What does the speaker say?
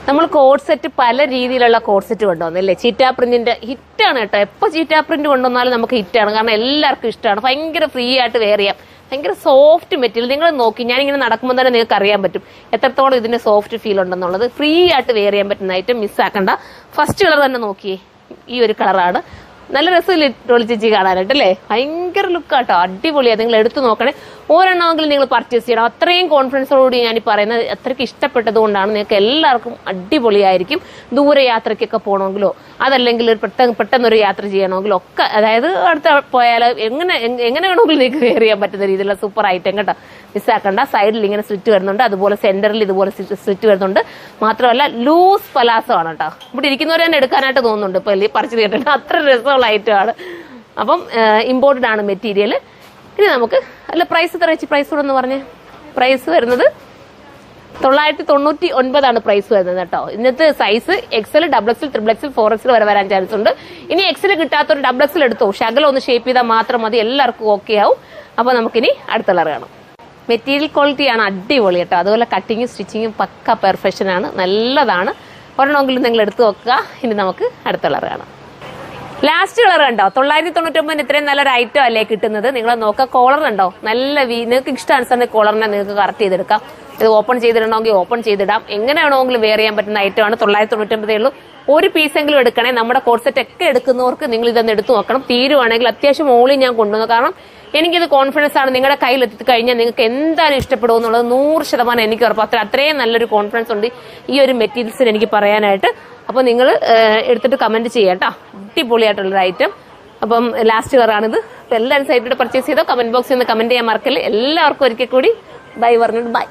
നമ്മൾ code set പല രീതിയിലുള്ള കോഡ് സെറ്റ് കൊണ്ടുവന്നല്ലേ. ചീറ്റാ പ്രിന്റിന്റെ ഹിറ്റാണ് കേട്ടോ. എപ്പോൾ ചീറ്റാ പ്രിന്റ് കൊണ്ടുവന്നാലും നമുക്ക് ഹിറ്റാണ്. കാരണം എല്ലാവർക്കും ഇഷ്ടമാണ്. ഭയങ്കര ഫ്രീ ആയിട്ട് വെയർ ചെയ്യാം. ഭയങ്കര സോഫ്റ്റ് മെറ്റീരിയൽ. നിങ്ങൾ നോക്കി, ഞാനിങ്ങനെ നടക്കുമ്പോൾ തന്നെ നിങ്ങൾക്ക് അറിയാൻ പറ്റും എത്രത്തോളം ഇതിന്റെ സോഫ്റ്റ് ഫീൽ ഉണ്ടെന്നുള്ളത്. ഫ്രീ ആയിട്ട് വെയർ ചെയ്യാൻ പറ്റുന്ന ഐറ്റം മിസ്സാക്കണ്ട. ഫസ്റ്റ് കളർ തന്നെ നോക്കിയേ, ഈ ഒരു കളറാണ്. നല്ല രസമില്ല ടോളി ചേച്ചി കാണാനായിട്ട് അല്ലേ? ഭയങ്കര ലുക്കാട്ടോ, അടിപൊളിയാണ്. നിങ്ങൾ എടുത്തു നോക്കണേ. ഒരെണ്ണമെങ്കിലും നിങ്ങൾ പർച്ചേസ് ചെയ്യണം. അത്രയും കോൺഫിഡൻസോടുകൂടി ഞാൻ ഈ പറയുന്നത് അത്രയ്ക്ക് ഇഷ്ടപ്പെട്ടത് കൊണ്ടാണ്. നിങ്ങൾക്ക് എല്ലാവർക്കും അടിപൊളിയായിരിക്കും. ദൂരെ യാത്രയ്ക്കൊക്കെ പോകണമെങ്കിലോ അതല്ലെങ്കിൽ പെട്ടെന്നൊരു യാത്ര ചെയ്യണമെങ്കിലോ ഒക്കെ, അതായത് അടുത്ത പോയാൽ എങ്ങനെ വേണമെങ്കിലും നിങ്ങൾക്ക് വെയർ ചെയ്യാൻ പറ്റുന്ന രീതിയിലുള്ള സൂപ്പർ ഐറ്റം കേട്ടോ. മിസ്സാക്കണ്ട. സൈഡിൽ ഇങ്ങനെ സ്ലിറ്റ് വരുന്നുണ്ട്, അതുപോലെ സെന്ററിൽ ഇതുപോലെ സ്ലിറ്റ് വരുന്നുണ്ട്. മാത്രമല്ല ലൂസ് പലാസോ ആണ് കേട്ടോ. ഇവിടെ ഇരിക്കുന്നവരെ തന്നെ എടുക്കാനായിട്ട് തോന്നുന്നുണ്ട് ഇപ്പൊ പറിച്ചു കേട്ടിട്ട്. അത്ര രസമുള്ള ഐറ്റമാണ്. അപ്പം ഇമ്പോർട്ടഡ് ആണ് മെറ്റീരിയൽ. ഇനി നമുക്ക് അല്ല പ്രൈസ് എത്ര വെച്ച് പ്രൈസ് കൂടെ ഒന്ന് പറഞ്ഞേ. പ്രൈസ് വരുന്നത് 999 പ്രൈസ് വരുന്നത് കേട്ടോ. ഇന്നത്തെ size XL, XXL, XXL, 4XL വരെ വരാൻ ചാൻസ് ഉണ്ട്. ഇനി XL കിട്ടാത്തൊരു XXL എടുത്തോ. ശകലം ഒന്ന് ഷേപ്പ് ചെയ്താൽ മാത്രം മതി, എല്ലാവർക്കും ഓക്കെ ആവും. അപ്പൊ നമുക്കിനി അടുത്ത കളർ കാണാം. മെറ്റീരിയൽ ക്വാളിറ്റിയാണ് അടിപൊളി കേട്ടോ. അതുപോലെ കട്ടിങ്ങും സ്റ്റിച്ചിങ്ങും പക്ക പെർഫെക്ഷൻ ആണ്, നല്ലതാണ്. ഒരെണ്ണമെങ്കിലും നിങ്ങൾ എടുത്തു നോക്കുക. ഇനി നമുക്ക് അടുത്ത കളർ കാണാം. ലാസ്റ്റ് കളർ കണ്ടോ, 999 ഇത്രയും നല്ലൊരു ഐറ്റം അല്ലേ കിട്ടുന്നത്. നിങ്ങൾ നോക്കുക, കോളർ കണ്ടോ, നല്ല നിങ്ങൾക്ക് ഇഷ്ടാനുസരണം കോളറിനെ നിങ്ങൾക്ക് കറക്റ്റ് ചെയ്തെടുക്കാം. ഇത് ഓപ്പൺ ചെയ്തിടണമെങ്കിൽ ഓപ്പൺ ചെയ്തിടാം. എങ്ങനെ വേണമെങ്കിലും വെയർ ചെയ്യാൻ പറ്റുന്ന ഐറ്റമാണ്. 999 ഉള്ളൂ. ഒരു പീസെങ്കിലും എടുക്കണേ. നമ്മുടെ കോഡ് സെറ്റ് ഒക്കെ എടുക്കുന്നവർക്ക് നിങ്ങൾ ഇതൊന്ന് എടുത്തു നോക്കണം. തീരുവാണെങ്കിൽ അത്യാവശ്യം ഓളി ഞാൻ കൊണ്ടുവന്നു. കാരണം എനിക്കിത് കോൺഫിഡൻസ് ആണ്. നിങ്ങളുടെ കയ്യിൽ എത്തി കഴിഞ്ഞാൽ നിങ്ങൾക്ക് എന്തായാലും ഇഷ്ടപ്പെടും എന്നുള്ളത് 100% എനിക്ക് ഉറപ്പ്. അത്രയും നല്ലൊരു കോൺഫിഡൻസ് ഉണ്ട് ഈ ഒരു മെറ്റീരിയൽസിന് എനിക്ക് പറയാനായിട്ട്. അപ്പോൾ നിങ്ങൾ എടുത്തിട്ട് കമന്റ് ചെയ്യാം കേട്ടോ. അടിപൊളിയായിട്ടുള്ളൊരു ഐറ്റം. അപ്പം ലാസ്റ്റ് കളറാണിത്. അപ്പം എല്ലാവരും സൈറ്റിലൂടെ പർച്ചേസ് ചെയ്തോ. കമന്റ് ബോക്സിൽ നിന്ന് കമന്റ് ചെയ്യാൻ മറക്കല്ലേ. എല്ലാവർക്കും ഒരിക്കൽ കൂടി ബൈ പറഞ്ഞിട്ട് ബൈ.